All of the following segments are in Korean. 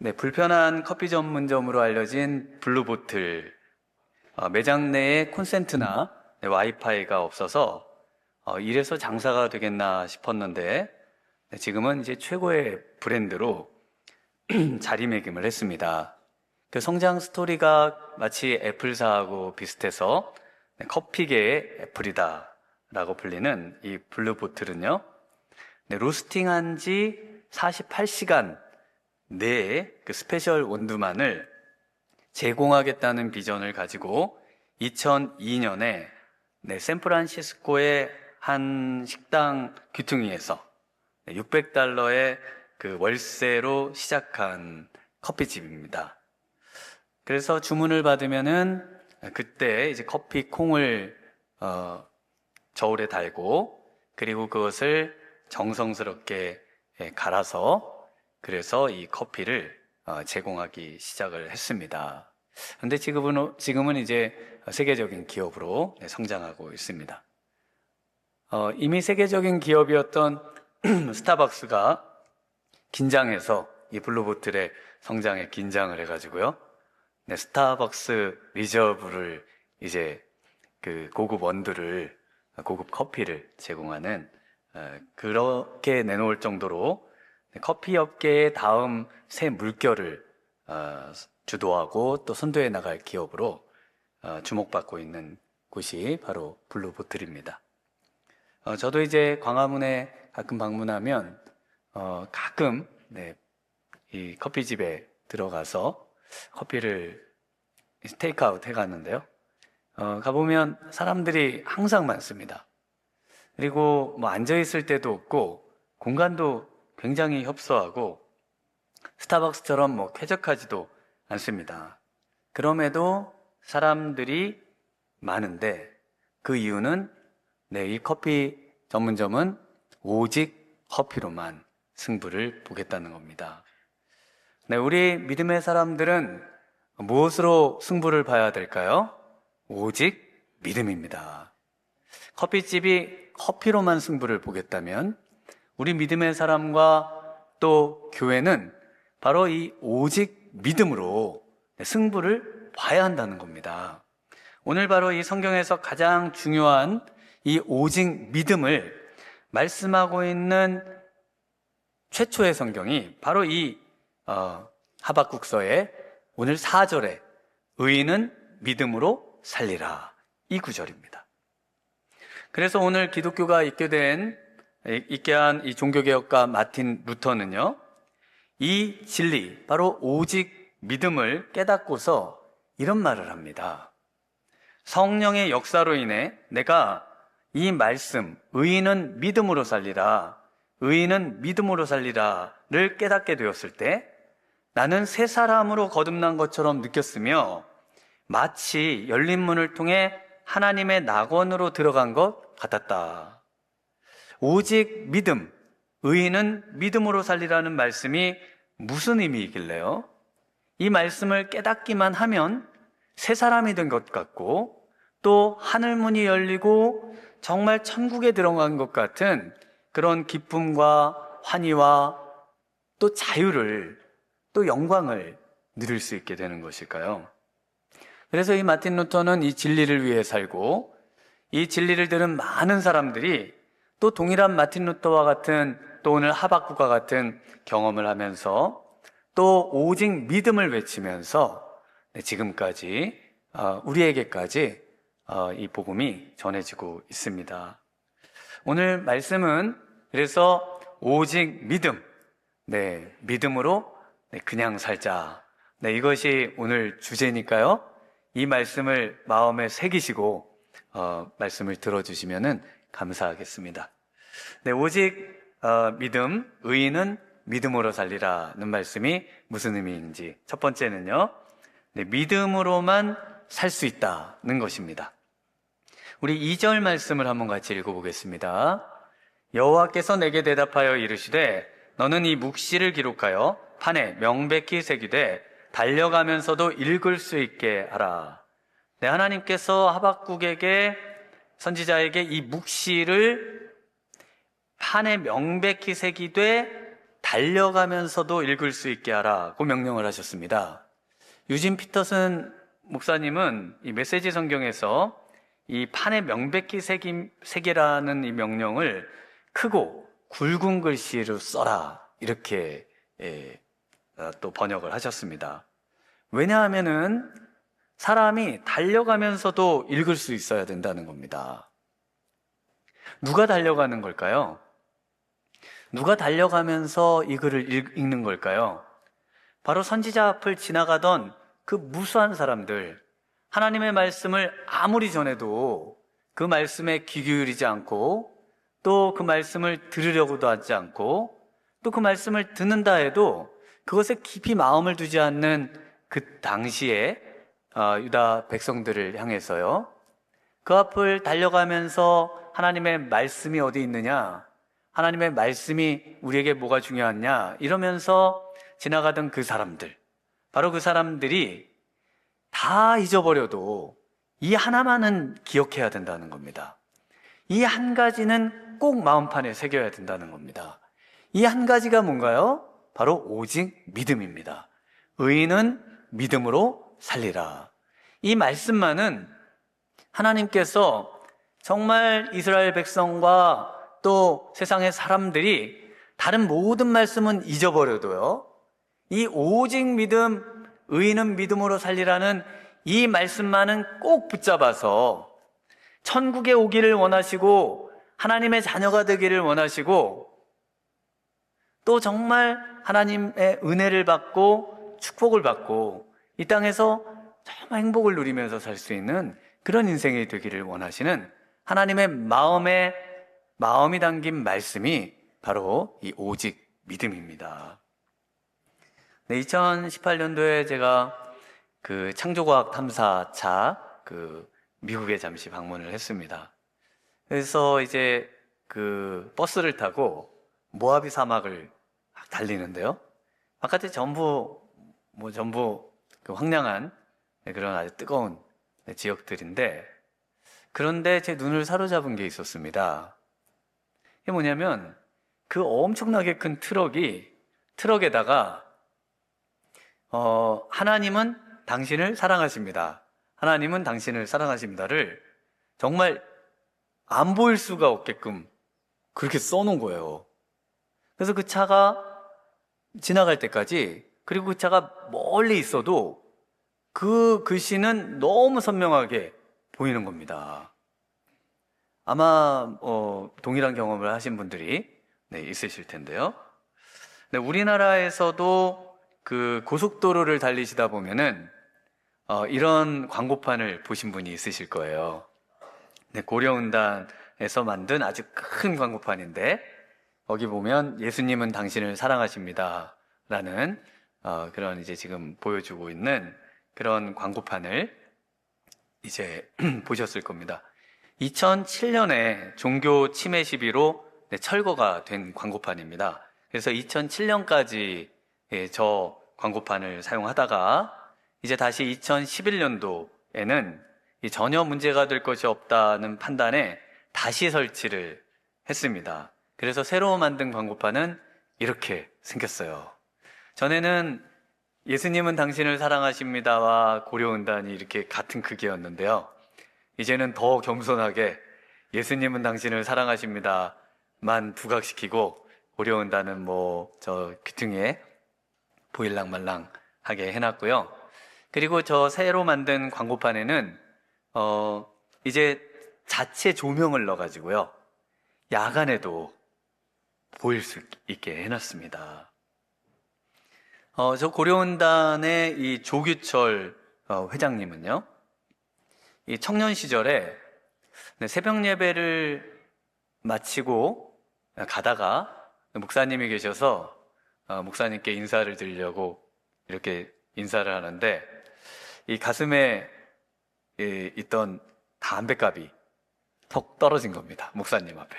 네, 불편한 커피 전문점으로 알려진 블루보틀. 매장 내에 콘센트나 와이파이가 없어서 이래서 장사가 되겠나 싶었는데 지금은 이제 최고의 브랜드로 자리매김을 했습니다. 그 성장 스토리가 마치 애플사하고 비슷해서 커피계의 애플이다 라고 불리는 이 블루보틀은요, 로스팅한 지 48시간 내에 그 스페셜 원두만을 제공하겠다는 비전을 가지고 2002년에 샌프란시스코의 한 식당 귀퉁이에서 $600의 그 월세로 시작한 커피집입니다. 그래서 주문을 받으면은 그때 이제 커피 콩을 저울에 달고, 그리고 그것을 정성스럽게 갈아서, 그래서 이 커피를 제공하기 시작을 했습니다. 그런데 지금은 이제 세계적인 기업으로 성장하고 있습니다. 이미 세계적인 기업이었던 스타벅스가 긴장해서 이 블루보틀의 성장에 긴장을 해가지고요, 스타벅스 리저브를 이제 그 고급 원두를, 고급 커피를 제공하는, 그렇게 내놓을 정도로 커피 업계의 다음 새 물결을 주도하고 또 선도해 나갈 기업으로 주목받고 있는 곳이 바로 블루보틀입니다. 저도 이제 광화문에 가끔 방문하면 가끔 이 커피집에 들어가서 커피를 테이크아웃 해갔는데요, 가보면 사람들이 항상 많습니다. 그리고 뭐 앉아있을 때도 없고 공간도 굉장히 협소하고 스타벅스처럼 뭐 쾌적하지도 않습니다. 그럼에도 사람들이 많은데 그 이유는 이 커피 전문점은 오직 커피로만 승부를 보겠다는 겁니다. 우리 믿음의 사람들은 무엇으로 승부를 봐야 될까요? 오직 믿음입니다. 커피집이 커피로만 승부를 보겠다면 우리 믿음의 사람과 또 교회는 바로 이 오직 믿음으로 승부를 봐야 한다는 겁니다. 오늘 바로 이 성경에서 가장 중요한 이 오직 믿음을 말씀하고 있는 최초의 성경이 바로 이 하박국서의 오늘 4절에 의인은 믿음으로 살리라, 이 구절입니다. 그래서 오늘 기독교가 있게 한 이 종교개혁가 마틴 루터는요, 이 진리, 바로 오직 믿음을 깨닫고서 이런 말을 합니다. 성령의 역사로 인해 내가 이 말씀, 의인은 믿음으로 살리라, 의인은 믿음으로 살리라를 깨닫게 되었을 때 나는 새 사람으로 거듭난 것처럼 느꼈으며 마치 열린 문을 통해 하나님의 낙원으로 들어간 것 같았다. 오직 믿음, 의인은 믿음으로 살리라는 말씀이 무슨 의미이길래요? 이 말씀을 깨닫기만 하면 새 사람이 된 것 같고, 또 하늘문이 열리고 정말 천국에 들어간 것 같은 그런 기쁨과 환희와 또 자유를, 또 영광을 누릴 수 있게 되는 것일까요? 그래서 이 마틴 루터는 이 진리를 위해 살고, 이 진리를 들은 많은 사람들이 또 동일한 마틴 루터와 같은, 또 오늘 하박국과 같은 경험을 하면서 또 오직 믿음을 외치면서 지금까지 우리에게까지 이 복음이 전해지고 있습니다. 오늘 말씀은 그래서 오직 믿음, 믿음으로 그냥 살자, 이것이 오늘 주제니까요, 이 말씀을 마음에 새기시고 말씀을 들어주시면 감사하겠습니다. 오직 믿음, 의인은 믿음으로 살리라는 말씀이 무슨 의미인지, 첫 번째는요, 믿음으로만 살 수 있다는 것입니다. 우리 2절 말씀을 한번 같이 읽어보겠습니다. 여호와께서 내게 대답하여 이르시되 너는 이 묵시를 기록하여 판에 명백히 새기되 달려가면서도 읽을 수 있게 하라. 하나님께서 하박국에게, 선지자에게 이 묵시를 판에 명백히 새기되 달려가면서도 읽을 수 있게 하라고 명령을 하셨습니다. 유진 피터슨 목사님은 이 메시지 성경에서 이 판에 명백히 새기라는 이 명령을 크고 굵은 글씨로 써라 이렇게 또 번역을 하셨습니다. 왜냐하면은 사람이 달려가면서도 읽을 수 있어야 된다는 겁니다. 누가 달려가는 걸까요? 누가 달려가면서 이 글을 읽는 걸까요? 바로 선지자 앞을 지나가던 그 무수한 사람들, 하나님의 말씀을 아무리 전해도 그 말씀에 귀 기울이지 않고 또 그 말씀을 들으려고도 하지 않고 또 그 말씀을 듣는다 해도 그것에 깊이 마음을 두지 않는 그 당시에 유다 백성들을 향해서요, 그 앞을 달려가면서 하나님의 말씀이 어디 있느냐, 하나님의 말씀이 우리에게 뭐가 중요하냐 이러면서 지나가던 그 사람들, 바로 그 사람들이 다 잊어버려도 이 하나만은 기억해야 된다는 겁니다. 이 한 가지는 꼭 마음판에 새겨야 된다는 겁니다. 이 한 가지가 뭔가요? 바로 오직 믿음입니다. 의인은 믿음으로 살리라. 이 말씀만은 하나님께서 정말 이스라엘 백성과 또 세상의 사람들이 다른 모든 말씀은 잊어버려도요, 이 오직 믿음, 의인은 믿음으로 살리라는 이 말씀만은 꼭 붙잡아서 천국에 오기를 원하시고 하나님의 자녀가 되기를 원하시고 또 정말 하나님의 은혜를 받고 축복을 받고 이 땅에서 정말 행복을 누리면서 살 수 있는 그런 인생이 되기를 원하시는 하나님의 마음이 담긴 말씀이 바로 이 오직 믿음입니다. 2018년도에 제가 그 창조과학 탐사차 미국에 잠시 방문을 했습니다. 그래서 이제 그 버스를 타고 모하비 사막을 달리는데요. 바깥에 전부 그 황량한 그런 아주 뜨거운 지역들인데, 그런데 제 눈을 사로잡은 게 있었습니다. 이게 뭐냐면 그 엄청나게 큰 트럭에다가 하나님은 당신을 사랑하십니다. 하나님은 당신을 사랑하십니다를 정말 안 보일 수가 없게끔 그렇게 써놓은 거예요. 그래서 그 차가 지나갈 때까지, 그리고 그 차가 멀리 있어도 그 글씨는 너무 선명하게 보이는 겁니다. 아마 동일한 경험을 하신 분들이 있으실 텐데요. 우리나라에서도 그 고속도로를 달리시다 보면은 이런 광고판을 보신 분이 있으실 거예요. 고려은단에서 만든 아주 큰 광고판인데, 거기 보면 예수님은 당신을 사랑하십니다 라는 그런 이제 지금 보여주고 있는 그런 광고판을 이제 보셨을 겁니다. 2007년에 종교 침해 시비로 철거가 된 광고판입니다. 그래서 2007년까지 저 광고판을 사용하다가 이제 다시 2011년도에는 전혀 문제가 될 것이 없다는 판단에 다시 설치를 했습니다. 그래서 새로 만든 광고판은 이렇게 생겼어요. 전에는 예수님은 당신을 사랑하십니다와 고려은단이 이렇게 같은 크기였는데요. 이제는 더 겸손하게 예수님은 당신을 사랑하십니다만 부각시키고 고려은단은 저 귀퉁이에 보일랑말랑하게 해놨고요. 그리고 저 새로 만든 광고판에는 이제 자체 조명을 넣어가지고요, 야간에도 보일 수 있게 해놨습니다. 저 고려은단의 이 조규철 회장님은요, 이 청년 시절에 새벽 예배를 마치고 가다가 목사님이 계셔서 목사님께 인사를 드리려고 이렇게 인사를 하는데, 이 가슴에 있던 담뱃갑이 턱 떨어진 겁니다, 목사님 앞에.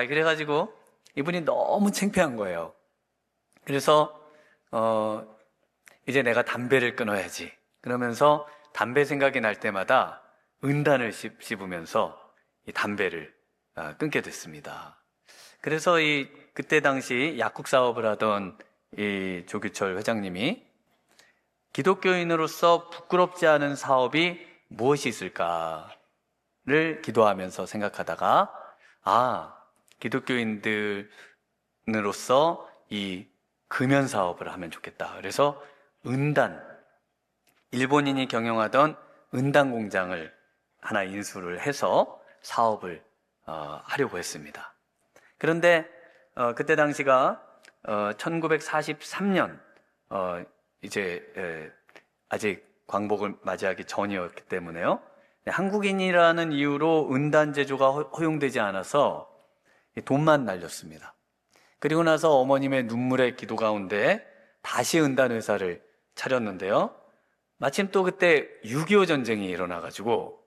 그래가지고 이분이 너무 창피한 거예요. 그래서 이제 내가 담배를 끊어야지 그러면서 담배 생각이 날 때마다 은단을 씹으면서 이 담배를 끊게 됐습니다. 그래서 그때 당시 약국 사업을 하던 이 조규철 회장님이 기독교인으로서 부끄럽지 않은 사업이 무엇이 있을까를 기도하면서 생각하다가, 기독교인들로서 이 금연 사업을 하면 좋겠다. 그래서 일본인이 경영하던 은단 공장을 하나 인수를 해서 사업을 하려고 했습니다. 그런데 그때 당시가 1943년 아직 광복을 맞이하기 전이었기 때문에요. 한국인이라는 이유로 은단 제조가 허용되지 않아서 돈만 날렸습니다. 그리고 나서 어머님의 눈물의 기도 가운데 다시 은단 회사를 차렸는데요. 마침 또 그때 6.25 전쟁이 일어나가지고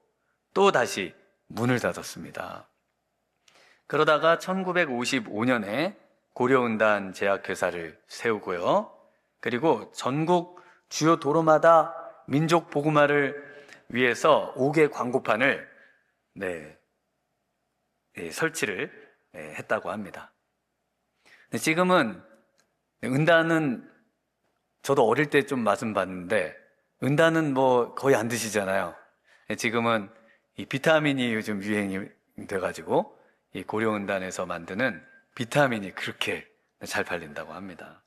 또 다시 문을 닫았습니다. 그러다가 1955년에 고려은단 제약회사를 세우고요. 그리고 전국 주요 도로마다 민족 복음화를 위해서 5개 광고판을 설치를 했다고 합니다. 지금은 은단은 저도 어릴 때 좀 맛은 봤는데 은단은 뭐 거의 안 드시잖아요. 지금은 이 비타민이 요즘 유행이 돼가지고 이 고려은단에서 만드는 비타민이 그렇게 잘 팔린다고 합니다.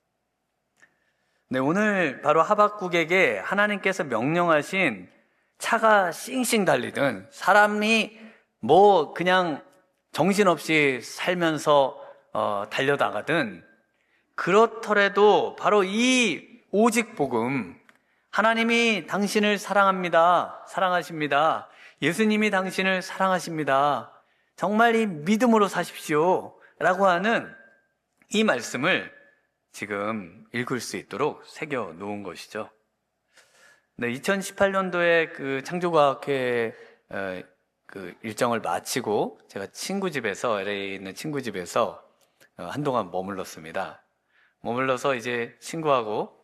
오늘 바로 하박국에게 하나님께서 명령하신 차가 싱싱 달리든 사람이 뭐 그냥 정신없이 살면서 달려나가든 그렇더라도 바로 이 오직 복음, 하나님이 당신을 사랑하십니다. 예수님이 당신을 사랑하십니다. 정말 이 믿음으로 사십시오. 라고 하는 이 말씀을 지금 읽을 수 있도록 새겨 놓은 것이죠. 2018년도에 그 창조과학회 그 일정을 마치고 제가 LA에 있는 친구 집에서 한동안 머물렀습니다. 머물러서 이제 친구하고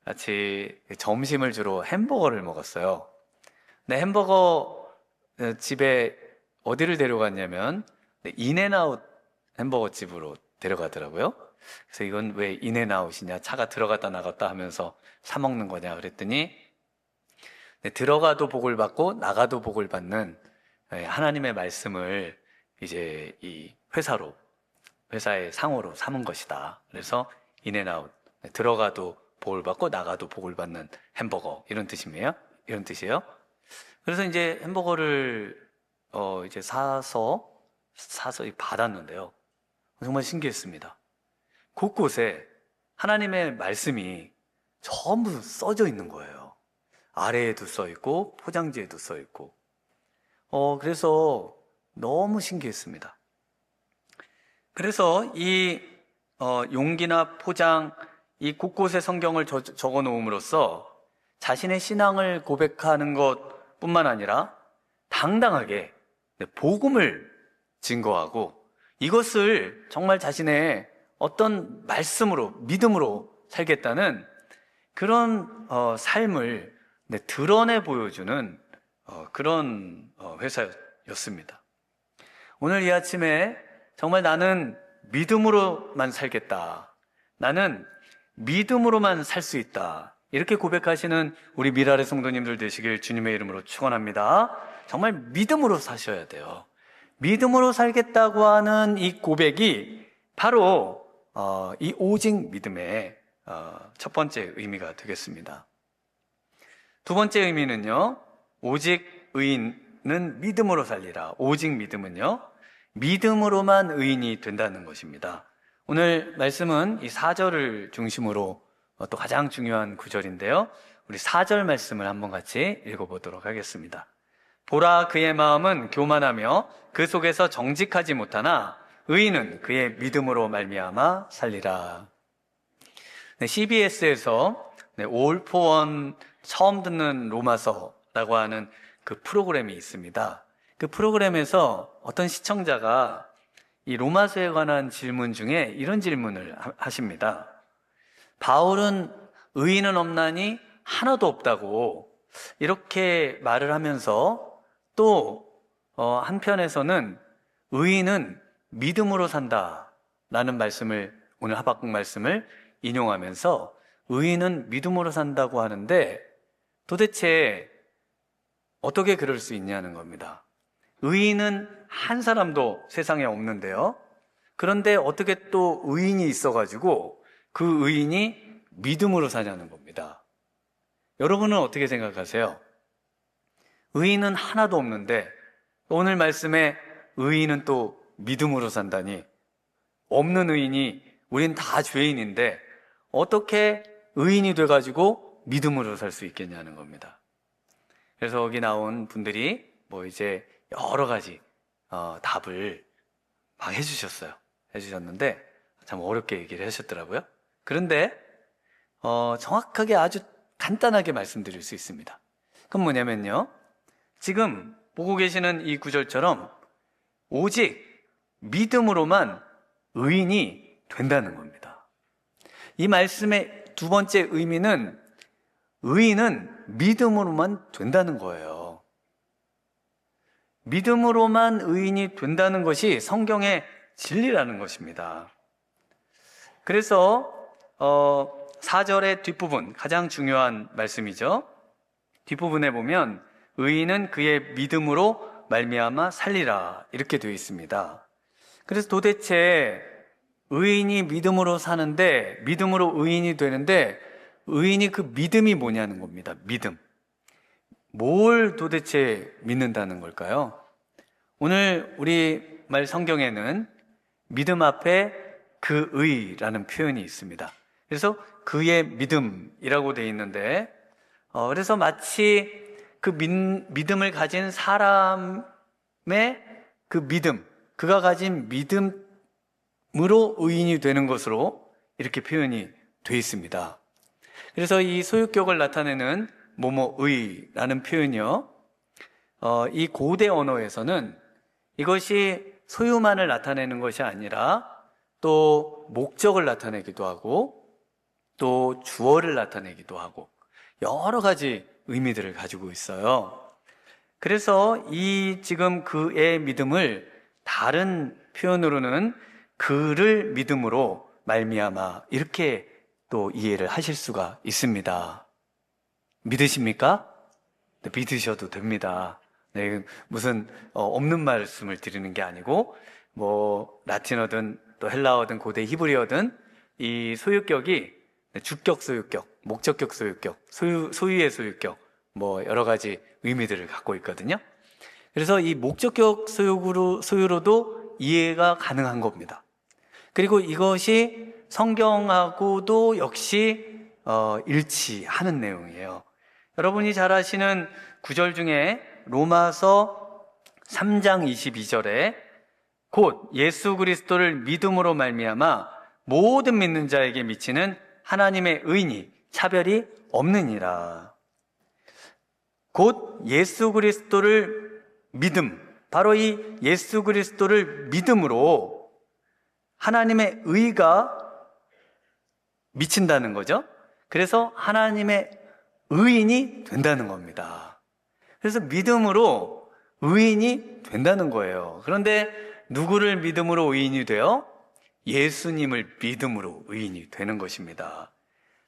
같이 점심을 주로 햄버거를 먹었어요. 근데 햄버거 집에 어디를 데려갔냐면 인앤아웃 햄버거 집으로 데려가더라고요. 그래서 이건 왜 인앤아웃이냐, 차가 들어갔다 나갔다 하면서 사 먹는 거냐 그랬더니 들어가도 복을 받고 나가도 복을 받는 하나님의 말씀을 이제 이 회사의 상호로 삼은 것이다. 그래서 인앤아웃, 들어가도 복을 받고 나가도 복을 받는 햄버거, 이런 뜻이에요. 그래서 이제 햄버거를 이제 사서 받았는데요. 정말 신기했습니다. 곳곳에 하나님의 말씀이 전부 써져 있는 거예요. 아래에도 써 있고 포장지에도 써 있고. 그래서 너무 신기했습니다. 그래서 이 용기나 포장, 이 곳곳에 성경을 적어 놓음으로써 자신의 신앙을 고백하는 것뿐만 아니라 당당하게 복음을 증거하고 이것을 정말 자신의 어떤 말씀으로, 믿음으로 살겠다는 그런 삶을 드러내 보여주는 그런 회사였습니다. 오늘 이 아침에 정말 나는 믿음으로만 살겠다. 나는 믿음으로만 살 수 있다. 이렇게 고백하시는 우리 미라의 성도님들 되시길 주님의 이름으로 축원합니다. 정말 믿음으로 사셔야 돼요. 믿음으로 살겠다고 하는 이 고백이 바로 이 오직 믿음의 첫 번째 의미가 되겠습니다. 두 번째 의미는요, 오직 의인은 믿음으로 살리라. 오직 믿음은요, 믿음으로만 의인이 된다는 것입니다. 오늘 말씀은 이 4절을 중심으로 또 가장 중요한 구절인데요. 우리 4절 말씀을 한번 같이 읽어보도록 하겠습니다. 보라, 그의 마음은 교만하며 그 속에서 정직하지 못하나 의인은 그의 믿음으로 말미암아 살리라. CBS에서 All for One 처음 듣는 로마서라고 하는 그 프로그램이 있습니다. 그 프로그램에서 어떤 시청자가 이 로마서에 관한 질문 중에 이런 질문을 하십니다. 바울은 의인은 없나니 하나도 없다고 이렇게 말을 하면서 또 한편에서는 의인은 믿음으로 산다 라는 말씀을, 오늘 하박국 말씀을 인용하면서 의인은 믿음으로 산다고 하는데 도대체 어떻게 그럴 수 있냐는 겁니다. 의인은 한 사람도 세상에 없는데요. 그런데 어떻게 또 의인이 있어가지고 그 의인이 믿음으로 사냐는 겁니다. 여러분은 어떻게 생각하세요? 의인은 하나도 없는데 오늘 말씀에 의인은 또 믿음으로 산다니, 없는 의인이, 우린 다 죄인인데 어떻게 의인이 돼가지고 믿음으로 살 수 있겠냐는 겁니다. 그래서 여기 나온 분들이 뭐 이제 여러 가지 답을 막 해주셨는데 참 어렵게 얘기를 하셨더라고요. 그런데 정확하게 아주 간단하게 말씀드릴 수 있습니다. 그건 뭐냐면요, 지금 보고 계시는 이 구절처럼 오직 믿음으로만 의인이 된다는 겁니다. 이 말씀의 두 번째 의미는 의인은 믿음으로만 된다는 거예요. 믿음으로만 의인이 된다는 것이 성경의 진리라는 것입니다. 그래서 4절의 뒷부분, 가장 중요한 말씀이죠. 뒷부분에 보면 의인은 그의 믿음으로 말미암아 살리라, 이렇게 되어 있습니다. 그래서 도대체 의인이 믿음으로 사는데, 믿음으로 의인이 되는데 의인이 그 믿음이 뭐냐는 겁니다. 믿음. 뭘 도대체 믿는다는 걸까요? 오늘 우리 말 성경에는 믿음 앞에 그 의라는 표현이 있습니다. 그래서 그의 믿음이라고 되어 있는데, 그래서 마치 그 믿음을 가진 사람의 그 믿음, 그가 가진 믿음으로 의인이 되는 것으로 이렇게 표현이 되어 있습니다. 그래서 이 소유격을 나타내는 뭐뭐의라는 표현이요, 이 고대 언어에서는 이것이 소유만을 나타내는 것이 아니라 또 목적을 나타내기도 하고 또 주어를 나타내기도 하고 여러 가지 의미들을 가지고 있어요. 그래서 이 지금 그의 믿음을 다른 표현으로는 그를 믿음으로 말미암아, 이렇게 또 이해를 하실 수가 있습니다. 믿으십니까? 네, 믿으셔도 됩니다. 네, 무슨 없는 말씀을 드리는 게 아니고 뭐 라틴어든 또 헬라어든 고대 히브리어든 이 소유격이 주격 소유격, 목적격 소유격, 소유의 소유격, 뭐 여러 가지 의미들을 갖고 있거든요. 그래서 이 목적격 소유로도 이해가 가능한 겁니다. 그리고 이것이 성경하고도 역시 일치하는 내용이에요. 여러분이 잘 아시는 구절 중에 로마서 3장 22절에 곧 예수 그리스도를 믿음으로 말미암아 모든 믿는 자에게 미치는 하나님의 의인이 차별이 없느니라. 곧 예수 그리스도를 믿음, 바로 이 예수 그리스도를 믿음으로 하나님의 의가 미친다는 거죠. 그래서 하나님의 의인이 된다는 겁니다. 그래서 믿음으로 의인이 된다는 거예요. 그런데 누구를 믿음으로 의인이 돼요? 예수님을 믿음으로 의인이 되는 것입니다.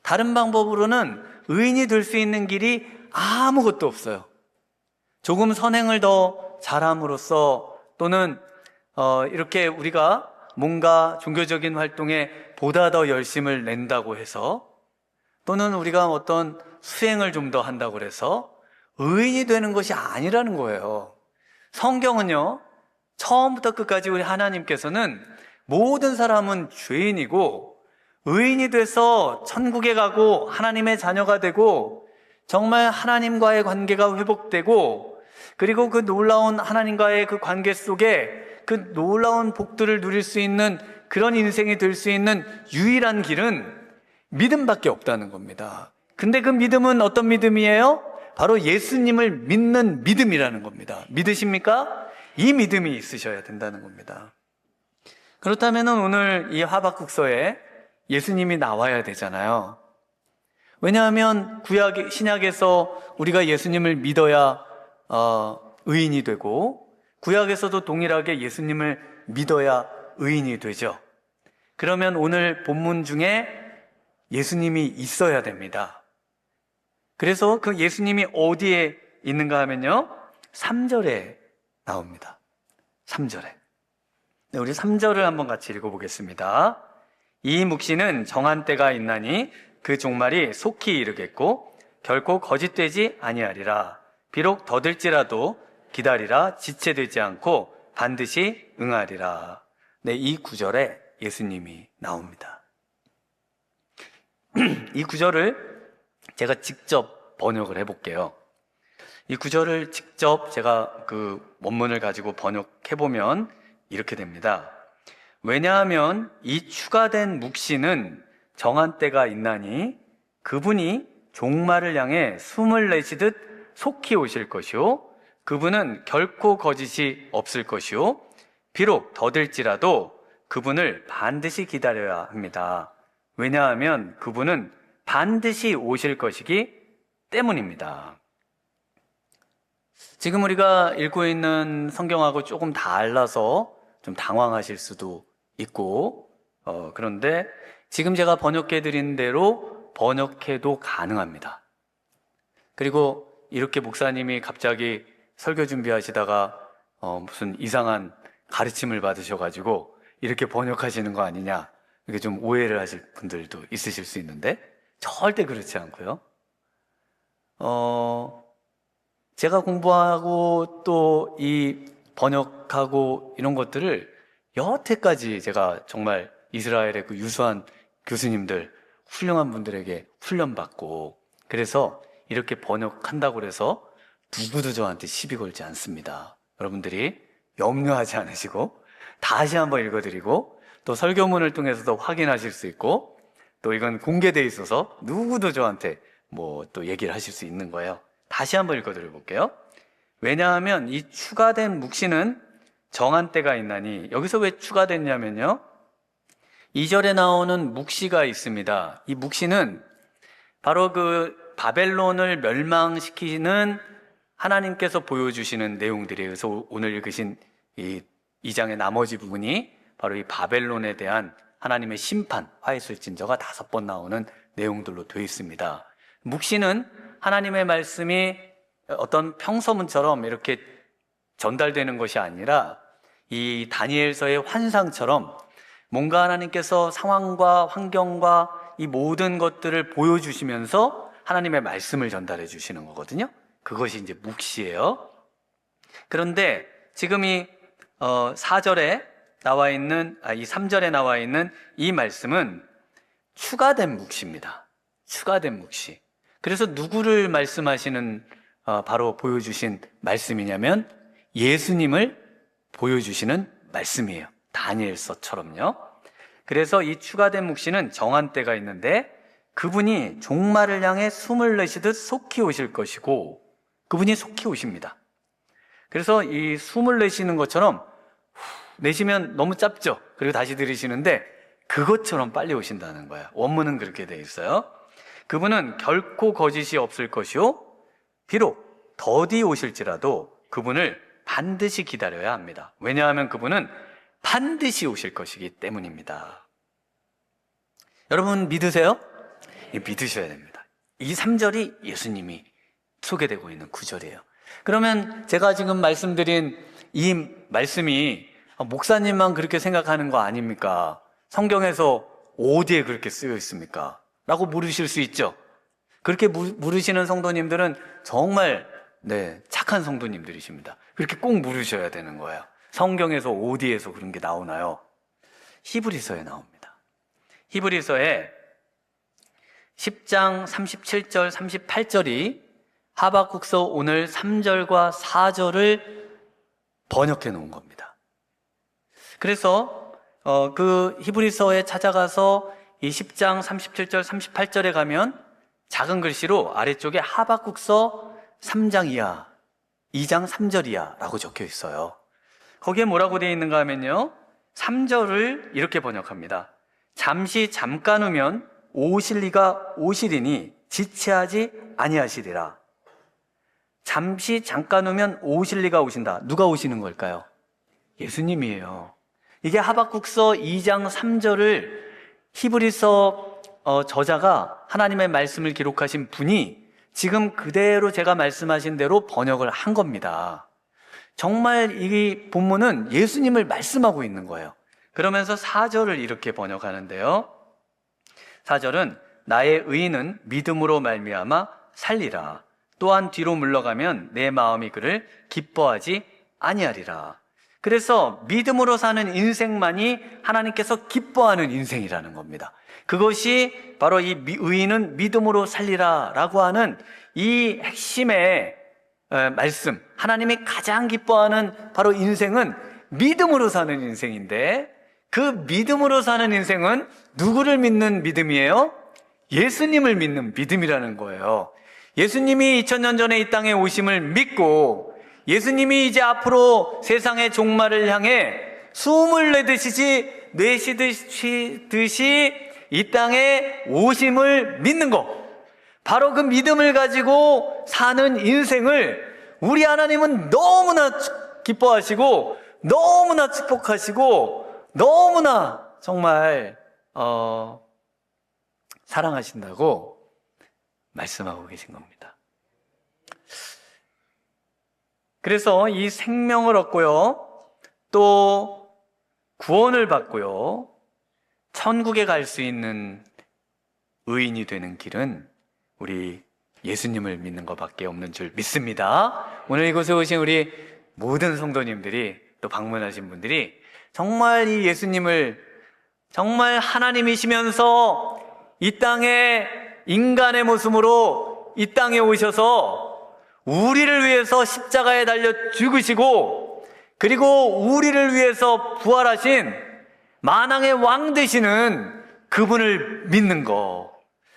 다른 방법으로는 의인이 될 수 있는 길이 아무것도 없어요. 조금 선행을 더 잘함으로써 또는 이렇게 우리가 뭔가 종교적인 활동에 보다 더 열심을 낸다고 해서, 또는 우리가 어떤 수행을 좀 더 한다고 해서 의인이 되는 것이 아니라는 거예요. 성경은요, 처음부터 끝까지 우리 하나님께서는 모든 사람은 죄인이고 의인이 돼서 천국에 가고 하나님의 자녀가 되고 정말 하나님과의 관계가 회복되고, 그리고 그 놀라운 하나님과의 그 관계 속에 그 놀라운 복들을 누릴 수 있는 그런 인생이 될 수 있는 유일한 길은 믿음밖에 없다는 겁니다. 근데 그 믿음은 어떤 믿음이에요? 바로 예수님을 믿는 믿음이라는 겁니다. 믿으십니까? 이 믿음이 있으셔야 된다는 겁니다. 그렇다면 오늘 이 하박국서에 예수님이 나와야 되잖아요. 왜냐하면 신약에서 우리가 예수님을 믿어야 의인이 되고 구약에서도 동일하게 예수님을 믿어야 의인이 되죠. 그러면 오늘 본문 중에 예수님이 있어야 됩니다. 그래서 그 예수님이 어디에 있는가 하면요, 3절에 나옵니다. 3절에. 우리 3절을 한번 같이 읽어보겠습니다. 이 묵시는 정한 때가 있나니 그 종말이 속히 이르겠고 결코 거짓되지 아니하리라. 비록 더딜지라도 기다리라. 지체되지 않고 반드시 응하리라. 네, 이 구절에 예수님이 나옵니다. 이 구절을 제가 직접 번역을 해볼게요. 이 구절을 직접 제가 그 원문을 가지고 번역해보면 이렇게 됩니다. 왜냐하면 이 추가된 묵시는 정한 때가 있나니 그분이 종말을 향해 숨을 내쉬듯 속히 오실 것이요 그분은 결코 거짓이 없을 것이요 비록 더딜지라도 그분을 반드시 기다려야 합니다. 왜냐하면 그분은 반드시 오실 것이기 때문입니다. 지금 우리가 읽고 있는 성경하고 조금 달라서 좀 당황하실 수도 있고, 그런데 지금 제가 번역해 드린 대로 번역해도 가능합니다. 그리고 이렇게 목사님이 갑자기 설교 준비하시다가 무슨 이상한 가르침을 받으셔가지고 이렇게 번역하시는 거 아니냐, 이렇게 좀 오해를 하실 분들도 있으실 수 있는데 절대 그렇지 않고요. 제가 공부하고 또 이 번역하고 이런 것들을 여태까지 제가 정말 이스라엘의 그 유수한 교수님들, 훌륭한 분들에게 훈련받고, 그래서 이렇게 번역한다고 해서 누구도 저한테 시비 걸지 않습니다. 여러분들이 염려하지 않으시고 다시 한번 읽어드리고 또 설교문을 통해서도 확인하실 수 있고, 또 이건 공개되어 있어서 누구도 저한테 뭐 또 얘기를 하실 수 있는 거예요. 다시 한번 읽어드려 볼게요. 왜냐하면 이 추가된 묵시는 정한 때가 있나니, 여기서 왜 추가됐냐면요, 2절에 나오는 묵시가 있습니다. 이 묵시는 바로 그 바벨론을 멸망시키는 하나님께서 보여주시는 내용들이에요. 그래서 오늘 읽으신 이 2장의 나머지 부분이 바로 이 바벨론에 대한 하나님의 심판, 화해술진저가 5번 나오는 내용들로 되어 있습니다. 묵시는 하나님의 말씀이 어떤 평서문처럼 이렇게 전달되는 것이 아니라 이 다니엘서의 환상처럼 뭔가 하나님께서 상황과 환경과 이 모든 것들을 보여주시면서 하나님의 말씀을 전달해 주시는 거거든요. 그것이 이제 묵시예요. 그런데 지금 이 4절에 나와 있는, 이 3절에 나와 있는 이 말씀은 추가된 묵시입니다. 추가된 묵시. 그래서 누구를 말씀하시는, 바로 보여주신 말씀이냐면 예수님을 보여주시는 말씀이에요. 다니엘서처럼요. 그래서 이 추가된 묵시는 정한 때가 있는데 그분이 종말을 향해 숨을 내쉬듯 속히 오실 것이고, 그분이 속히 오십니다. 그래서 이 숨을 내쉬는 것처럼 내쉬면 너무 짧죠. 그리고 다시 들이쉬는데 그것처럼 빨리 오신다는 거예요. 원문은 그렇게 되어 있어요. 그분은 결코 거짓이 없을 것이요 비록 더디 오실지라도 그분을 반드시 기다려야 합니다. 왜냐하면 그분은 반드시 오실 것이기 때문입니다. 여러분 믿으세요? 믿으셔야 됩니다. 이 3절이 예수님이 소개되고 있는 구절이에요. 그러면 제가 지금 말씀드린 이 말씀이 목사님만 그렇게 생각하는 거 아닙니까? 성경에서 어디에 그렇게 쓰여 있습니까? 라고 물으실 수 있죠. 그렇게 물으시는 성도님들은 정말 착한 성도님들이십니다. 그렇게 꼭 물으셔야 되는 거예요. 성경에서 어디에서 그런 게 나오나요? 히브리서에 나옵니다. 히브리서에 10장 37절 38절이 하박국서 오늘 3절과 4절을 번역해 놓은 겁니다. 그래서 그 히브리서에 찾아가서 이 10장 37절 38절에 가면 작은 글씨로 아래쪽에 하박국서 3장 이하, 2장 3절 이하라고 적혀 있어요. 거기에 뭐라고 되어 있는가 하면요, 3절을 이렇게 번역합니다. 잠시 잠깐 후면 오실 이가 오시리니 지체하지 아니하시리라. 잠시 잠깐 후면 오실 이가 오신다. 누가 오시는 걸까요? 예수님이에요. 이게 하박국서 2장 3절을 히브리서 저자가 하나님의 말씀을 기록하신 분이 지금 그대로 제가 말씀하신 대로 번역을 한 겁니다. 정말 이 본문은 예수님을 말씀하고 있는 거예요. 그러면서 4절을 이렇게 번역하는데요. 4절은 나의 의인은 믿음으로 말미암아 살리라. 또한 뒤로 물러가면 내 마음이 그를 기뻐하지 아니하리라. 그래서 믿음으로 사는 인생만이 하나님께서 기뻐하는 인생이라는 겁니다. 그것이 바로 이 의인은 믿음으로 살리라 라고 하는 이 핵심의 말씀, 하나님이 가장 기뻐하는 바로 인생은 믿음으로 사는 인생인데, 그 믿음으로 사는 인생은 누구를 믿는 믿음이에요? 예수님을 믿는 믿음이라는 거예요. 예수님이 2000년 전에 이 땅에 오심을 믿고 예수님이 이제 앞으로 세상의 종말을 향해 숨을 내쉬듯이 이 땅에 오심을 믿는 것, 바로 그 믿음을 가지고 사는 인생을 우리 하나님은 너무나 기뻐하시고 너무나 축복하시고 너무나 정말 사랑하신다고 말씀하고 계신 겁니다. 그래서 이 생명을 얻고요, 또 구원을 받고요, 천국에 갈 수 있는 의인이 되는 길은 우리 예수님을 믿는 것밖에 없는 줄 믿습니다. 오늘 이곳에 오신 우리 모든 성도님들이, 또 방문하신 분들이 정말 이 예수님을 정말 하나님이시면서 이 땅에 인간의 모습으로 이 땅에 오셔서 우리를 위해서 십자가에 달려 죽으시고, 그리고 우리를 위해서 부활하신 만왕의 왕 되시는 그분을 믿는 거,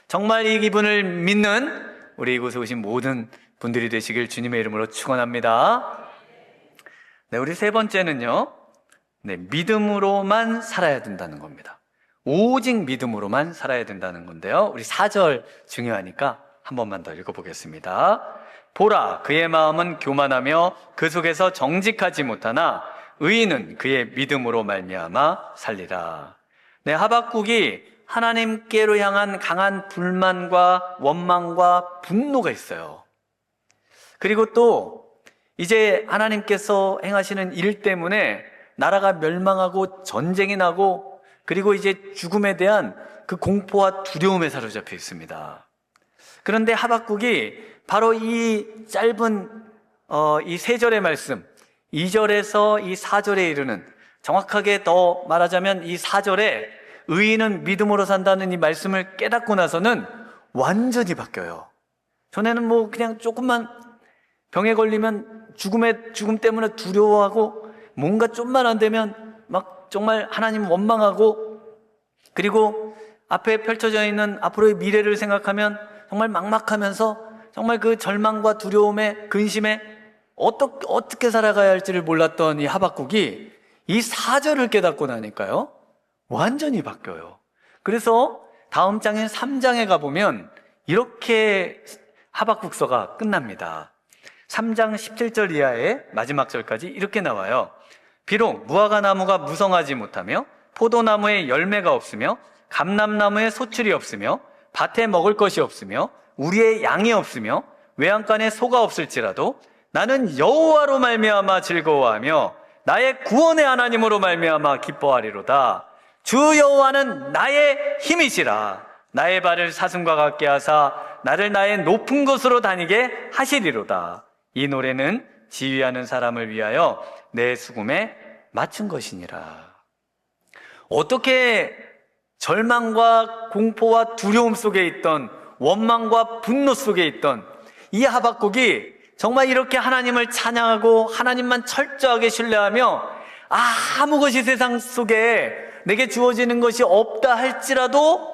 정말 이 기분을 믿는 우리 이곳에 오신 모든 분들이 되시길 주님의 이름으로 축원합니다. 네, 우리 세 번째는요, 믿음으로만 살아야 된다는 겁니다. 오직 믿음으로만 살아야 된다는 건데요, 우리 4절 중요하니까 한 번만 더 읽어보겠습니다. 보라, 그의 마음은 교만하며 그 속에서 정직하지 못하나 의인은 그의 믿음으로 말미암아 살리라. 네, 하박국이 하나님께로 향한 강한 불만과 원망과 분노가 있어요. 그리고 또 이제 하나님께서 행하시는 일 때문에 나라가 멸망하고 전쟁이 나고, 그리고 이제 죽음에 대한 그 공포와 두려움에 사로잡혀 있습니다. 그런데 하박국이 바로 이 짧은 이 3절의 말씀, 2절에서 이 4절에 이르는, 정확하게 더 말하자면 이 4절에 의인은 믿음으로 산다는 이 말씀을 깨닫고 나서는 완전히 바뀌어요. 전에는 뭐 그냥 조금만 병에 걸리면 죽음 때문에 두려워하고, 뭔가 좀만 안 되면 막 정말 하나님 원망하고, 그리고 앞에 펼쳐져 있는 앞으로의 미래를 생각하면 정말 막막하면서 정말 그 절망과 두려움에, 근심에 어떻게 살아가야 할지를 몰랐던 이 하박국이 이 4절을 깨닫고 나니까요, 완전히 바뀌어요. 그래서 다음 장인 3장에 가보면 이렇게 하박국서가 끝납니다. 3장 17절 이하의 마지막 절까지 이렇게 나와요. 비록 무화과 나무가 무성하지 못하며 포도나무에 열매가 없으며 감람나무에 소출이 없으며 밭에 먹을 것이 없으며 우리의 양이 없으며 외양간에 소가 없을지라도 나는 여호와로 말미암아 즐거워하며 나의 구원의 하나님으로 말미암아 기뻐하리로다. 주 여호와는 나의 힘이시라. 나의 발을 사슴과 같게 하사 나를 나의 높은 곳으로 다니게 하시리로다. 이 노래는 지휘하는 사람을 위하여 내 수금에 맞춘 것이니라. 어떻게 절망과 공포와 두려움 속에 있던, 원망과 분노 속에 있던 이 하박국이 정말 이렇게 하나님을 찬양하고 하나님만 철저하게 신뢰하며 아무 것이 세상 속에 내게 주어지는 것이 없다 할지라도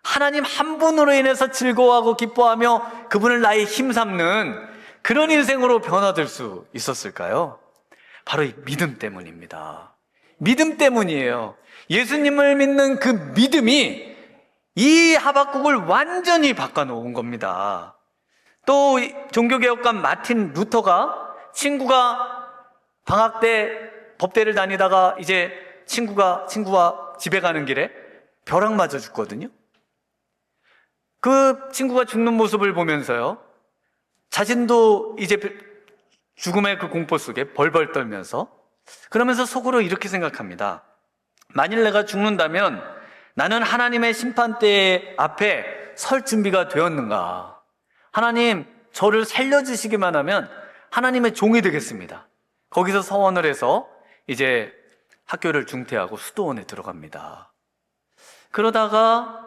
하나님 한 분으로 인해서 즐거워하고 기뻐하며 그분을 나의 힘 삼는 그런 인생으로 변화될 수 있었을까요? 바로 이 믿음 때문입니다. 믿음 때문이에요. 예수님을 믿는 그 믿음이 이 하박국을 완전히 바꿔놓은 겁니다. 또 종교개혁가 마틴 루터가 친구가 방학 때 법대를 다니다가 이제 친구와 집에 가는 길에 벼락 맞아 죽거든요. 그 친구가 죽는 모습을 보면서요, 자신도 이제 죽음의 그 공포 속에 벌벌 떨면서, 그러면서 속으로 이렇게 생각합니다. 만일 내가 죽는다면 나는 하나님의 심판대 앞에 설 준비가 되었는가? 하나님, 저를 살려주시기만 하면 하나님의 종이 되겠습니다. 거기서 서원을 해서 이제 학교를 중퇴하고 수도원에 들어갑니다. 그러다가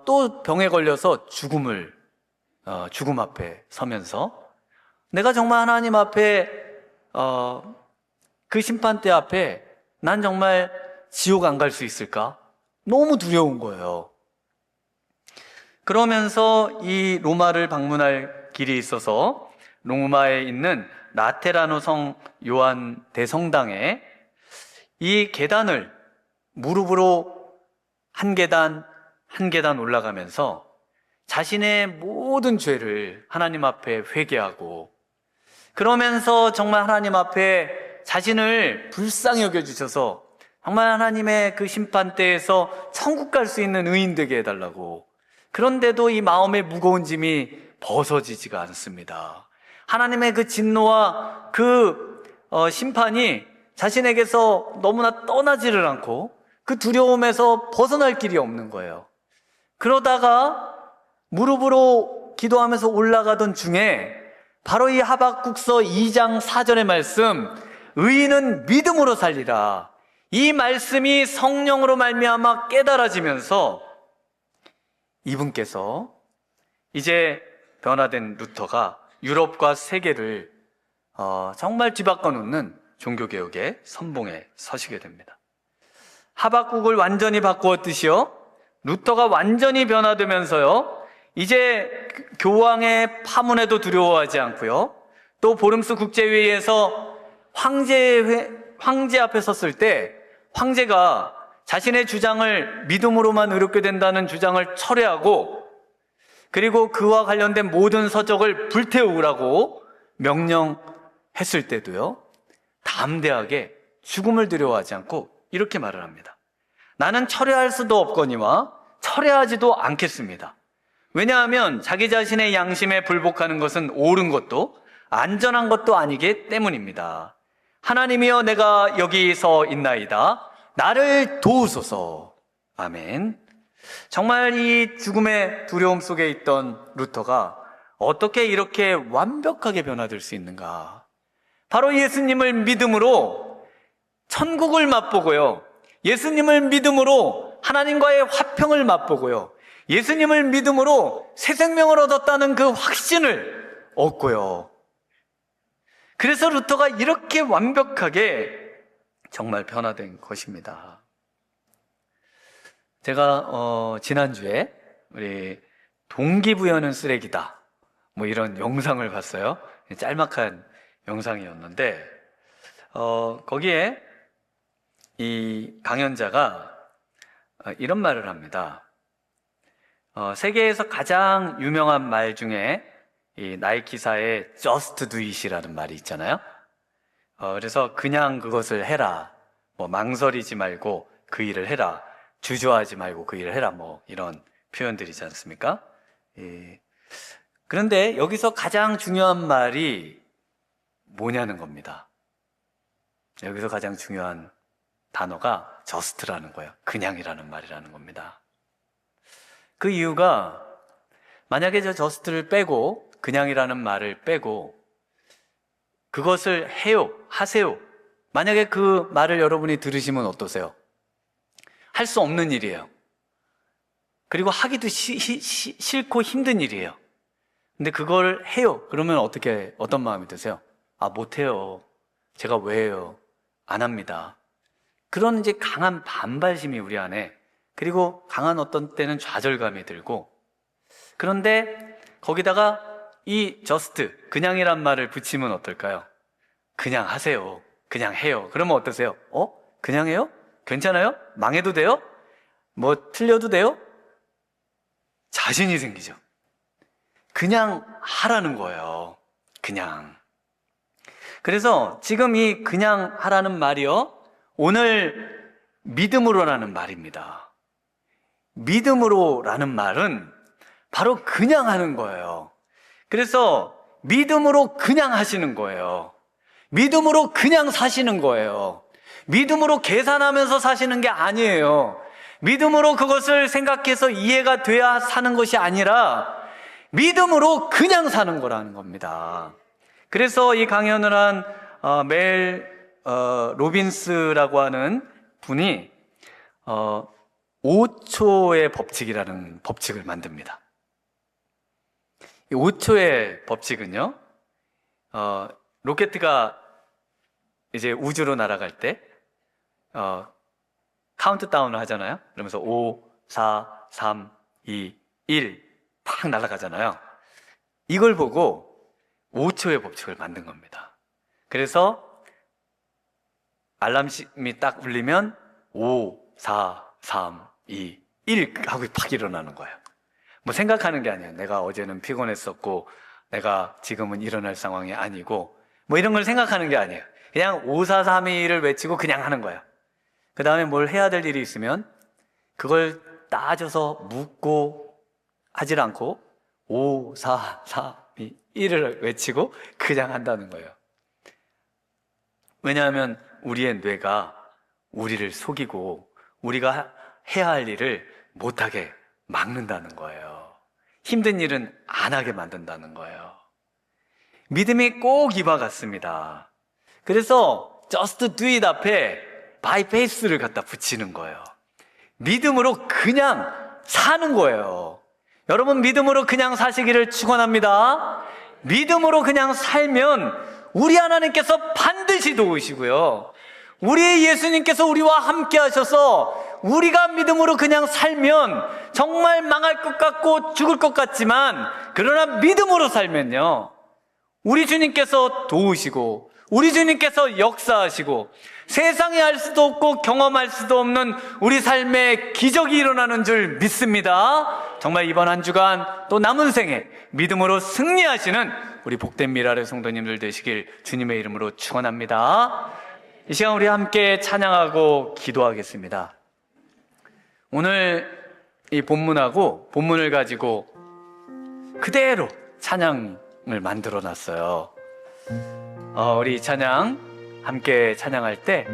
또 병에 걸려서 죽음 앞에 서면서, 내가 정말 하나님 앞에 그 심판대 앞에 난 정말 지옥 안 갈 수 있을까? 너무 두려운 거예요. 그러면서 이 로마를 방문할 길이 있어서 로마에 있는 라테라노 성 요한 대성당에 이 계단을 무릎으로 한 계단 한 계단 올라가면서 자신의 모든 죄를 하나님 앞에 회개하고, 그러면서 정말 하나님 앞에 자신을 불쌍히 여겨주셔서 정말 하나님의 그 심판대에서 천국 갈 수 있는 의인 되게 해달라고. 그런데도 이 마음의 무거운 짐이 벗어지지가 않습니다. 하나님의 그 진노와 그 심판이 자신에게서 너무나 떠나지를 않고 그 두려움에서 벗어날 길이 없는 거예요. 그러다가 무릎으로 기도하면서 올라가던 중에 바로 이 하박국서 2장 4절의 말씀, 의인은 믿음으로 살리라, 이 말씀이 성령으로 말미암아 깨달아지면서 이분께서 이제 변화된 루터가 유럽과 세계를 정말 뒤바꿔 놓는 종교개혁의 선봉에 서시게 됩니다. 하박국을 완전히 바꾸었듯이요, 루터가 완전히 변화되면서요, 이제 교황의 파문에도 두려워하지 않고요, 또 보름스 국제회의에서 황제 앞에 섰을 때 황제가 자신의 주장을 믿음으로만 의롭게 된다는 주장을 철회하고, 그리고 그와 관련된 모든 서적을 불태우라고 명령했을 때도요, 담대하게 죽음을 두려워하지 않고 이렇게 말을 합니다. 나는 철회할 수도 없거니와 철회하지도 않겠습니다. 왜냐하면 자기 자신의 양심에 불복하는 것은 옳은 것도 안전한 것도 아니기 때문입니다. 하나님이여, 내가 여기 서 있나이다. 나를 도우소서. 아멘. 정말 이 죽음의 두려움 속에 있던 루터가 어떻게 이렇게 완벽하게 변화될 수 있는가? 바로 예수님을 믿음으로 천국을 맛보고요, 예수님을 믿음으로 하나님과의 화평을 맛보고요, 예수님을 믿음으로 새 생명을 얻었다는 그 확신을 얻고요. 그래서 루터가 이렇게 완벽하게 정말 변화된 것입니다. 제가 지난주에 우리 동기부여는 쓰레기다, 뭐 이런 영상을 봤어요. 짤막한 영상이었는데 거기에 이 강연자가 이런 말을 합니다. 세계에서 가장 유명한 말 중에 이 나이키사의 Just Do It이라는 말이 있잖아요. 그래서 그냥 그것을 해라, 뭐 망설이지 말고 그 일을 해라, 주저하지 말고 그 일을 해라, 뭐 이런 표현들이지 않습니까? 그런데 여기서 가장 중요한 말이 뭐냐는 겁니다. 여기서 가장 중요한 단어가 just라는 거예요. 그냥이라는 말이라는 겁니다. 그 이유가, 만약에 저 just를 빼고 그냥이라는 말을 빼고 그것을 해요, 하세요, 만약에 그 말을 여러분이 들으시면 어떠세요? 할 수 없는 일이에요. 그리고 하기도 싫고 힘든 일이에요. 근데 그걸 해요, 그러면 어떤 마음이 드세요? 아, 못해요, 제가 왜 해요, 안 합니다. 그런 이제 강한 반발심이 우리 안에, 그리고 강한 어떤 때는 좌절감이 들고, 그런데 거기다가 이 just, 그냥이란 말을 붙이면 어떨까요? 그냥 하세요, 그냥 해요. 그러면 어떠세요? 그냥 해요? 괜찮아요? 망해도 돼요? 뭐 틀려도 돼요? 자신이 생기죠. 그냥 하라는 거예요. 그냥. 그래서 지금 이 그냥 하라는 말이요, 오늘 믿음으로라는 말입니다. 믿음으로라는 말은 바로 그냥 하는 거예요. 그래서 믿음으로 그냥 하시는 거예요. 믿음으로 그냥 사시는 거예요. 믿음으로 계산하면서 사시는 게 아니에요. 믿음으로 그것을 생각해서 이해가 돼야 사는 것이 아니라 믿음으로 그냥 사는 거라는 겁니다. 그래서 이 강연을 한 멜 로빈스라고 하는 분이 5초의 법칙이라는 법칙을 만듭니다. 이 5초의 법칙은요, 로켓가 이제 우주로 날아갈 때 카운트다운을 하잖아요. 그러면서 5, 4, 3, 2, 1 팍 날아가잖아요. 이걸 보고 5초의 법칙을 만든 겁니다. 그래서 알람이 딱 울리면 5, 4, 3, 2, 1 하고 팍 일어나는 거예요. 뭐 생각하는 게 아니에요. 내가 어제는 피곤했었고 내가 지금은 일어날 상황이 아니고 뭐 이런 걸 생각하는 게 아니에요. 그냥 5, 4, 3, 2, 1을 외치고 그냥 하는 거예요. 그 다음에 뭘 해야 될 일이 있으면 그걸 따져서 묻고 하질 않고 5, 4, 3, 2, 1을 외치고 그냥 한다는 거예요. 왜냐하면 우리의 뇌가 우리를 속이고 우리가 해야 할 일을 못하게 막는다는 거예요. 힘든 일은 안 하게 만든다는 거예요. 믿음이 꼭 이와 같습니다. 그래서 just do it 앞에 by faith를 갖다 붙이는 거예요. 믿음으로 그냥 사는 거예요. 여러분, 믿음으로 그냥 사시기를 축원합니다. 믿음으로 그냥 살면 우리 하나님께서 반드시 도우시고요, 우리의 예수님께서 우리와 함께 하셔서 우리가 믿음으로 그냥 살면 정말 망할 것 같고 죽을 것 같지만, 그러나 믿음으로 살면요, 우리 주님께서 도우시고 우리 주님께서 역사하시고 세상에 할 수도 없고 경험할 수도 없는 우리 삶에 기적이 일어나는 줄 믿습니다. 정말 이번 한 주간 또 남은 생에 믿음으로 승리하시는 우리 복된 미라의 성도님들 되시길 주님의 이름으로 축원합니다. 이 시간 우리 함께 찬양하고 기도하겠습니다. 오늘 이 본문하고 본문을 가지고 그대로 찬양을 만들어 놨어요. 우리 찬양 함께 찬양할 때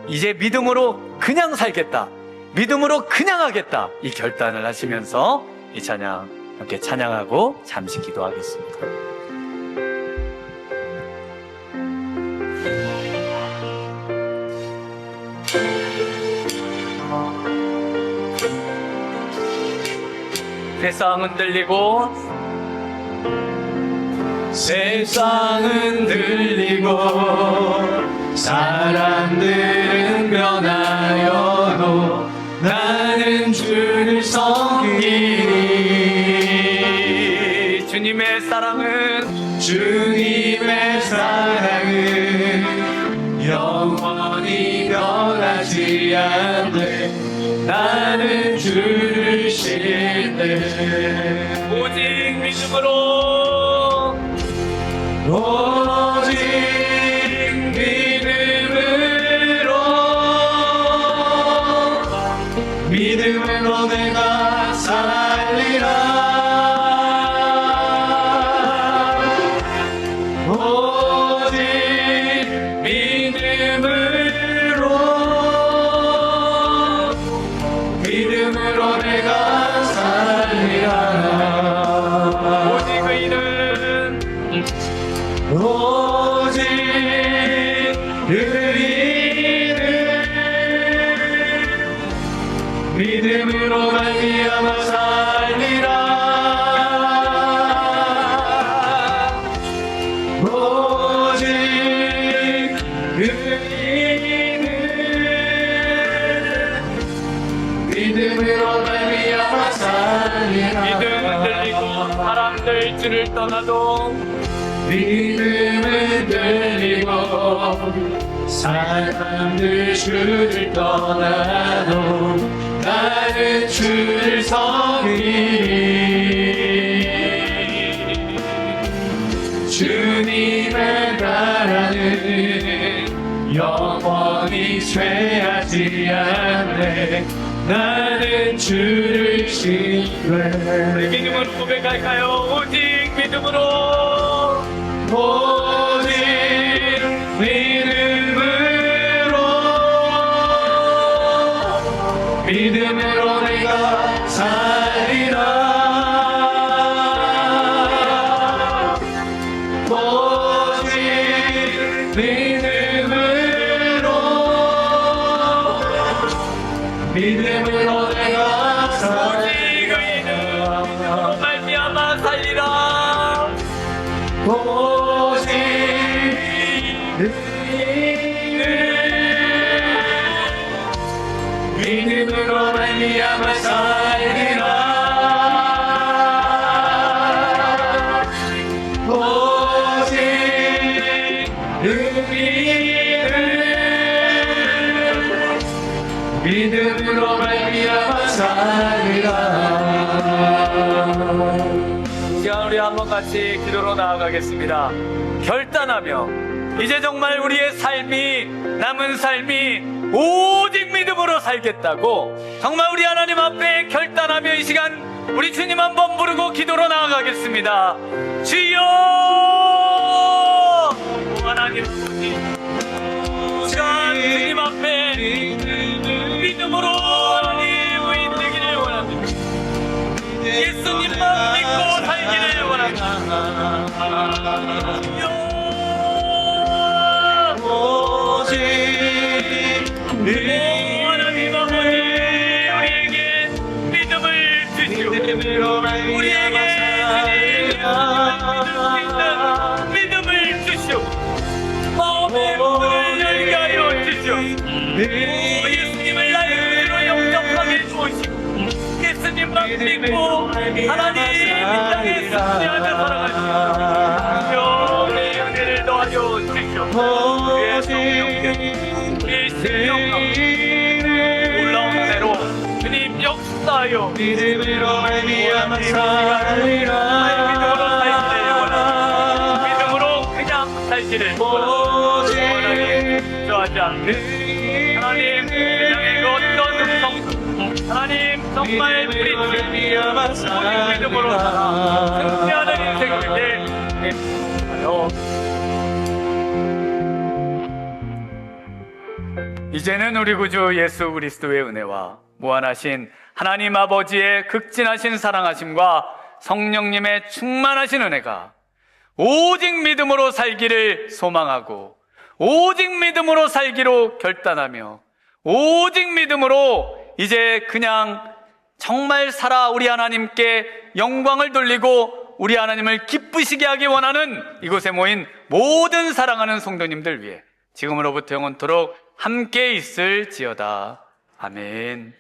이제 믿음으로 그냥 살겠다, 믿음으로 그냥 하겠다, 이 결단을 하시면서 이 찬양 함께 찬양하고 잠시 기도하겠습니다. 세상 흔들리고 사람들은 변하여도 나는 주를 섬기리. 주님의 사랑은 영원히 변하지 않네. 나는 주를 신뢰. 오직 믿음으로 내가 살리라. 오직 믿음으로 내가 살리라. 오직 의인은 믿음으로 말미암아 살리라. 오직 의인은 믿음으로 말미암아 살리라. 믿음은 들리고 사람들 주를 떠나도, 믿음은 들리고 사람들 주를 떠나도 나는 주를 섬기리. 주님을 바라는 영원히 죄하지 않네. 나는 주를 신뢰. 우리 믿음으로 고백할까요? 오직 믿음으로, 오직 믿음으로, 믿음으로 내가 살리라. 오직 믿음으로 내가 살리라. 믿음으로 말미암아 살리라. 오직 믿음으로 말미암아 살리라. 오직 믿음으로 말미암아 살리라. 시간 우리 한번 같이 기도로 나아가겠습니다. 결단하며 이제 정말 우리의 삶이, 남은 삶이 오직 믿음으로 살겠다고 정말 우리 하나님 앞에 결단하며 이 시간 우리 주님 한번 부르고 기도로 나아가겠습니다. 주여 하나님 아버지, 시간 주님 앞에 믿음으로 하나님 의인 되기를 원합니다. 예수님만 믿고 살기를 원합니다. 오직 하나님 아버지, 우리에게 믿음을 주시오. 우리에게 믿음을 주시오. 마음의 문을 열게 하여 주시오. 예수님을 나의 주로 영접하게 해주시고 예수님만 믿고 하나님 이 땅에 승리하며 살아가시오. 내 은혜를 더하여 주시오. 이 심령과 올라온 대로 주님 역사하여 믿음으로 말미암아 살리라. 믿음으로 그냥 살기를 원하니 저하지 않는 하나님, 세상의 그 어떤 성수, 하나님 정말 우리 주님 믿음으로 살아 승리하는 인생을 되하여 이제는 우리 구주 예수 그리스도의 은혜와 무한하신 하나님 아버지의 극진하신 사랑하심과 성령님의 충만하신 은혜가 오직 믿음으로 살기를 소망하고 오직 믿음으로 살기로 결단하며 오직 믿음으로 이제 그냥 정말 살아 우리 하나님께 영광을 돌리고 우리 하나님을 기쁘시게 하기 원하는 이곳에 모인 모든 사랑하는 성도님들 위해 지금으로부터 영원토록 함께 있을지어다. 아멘.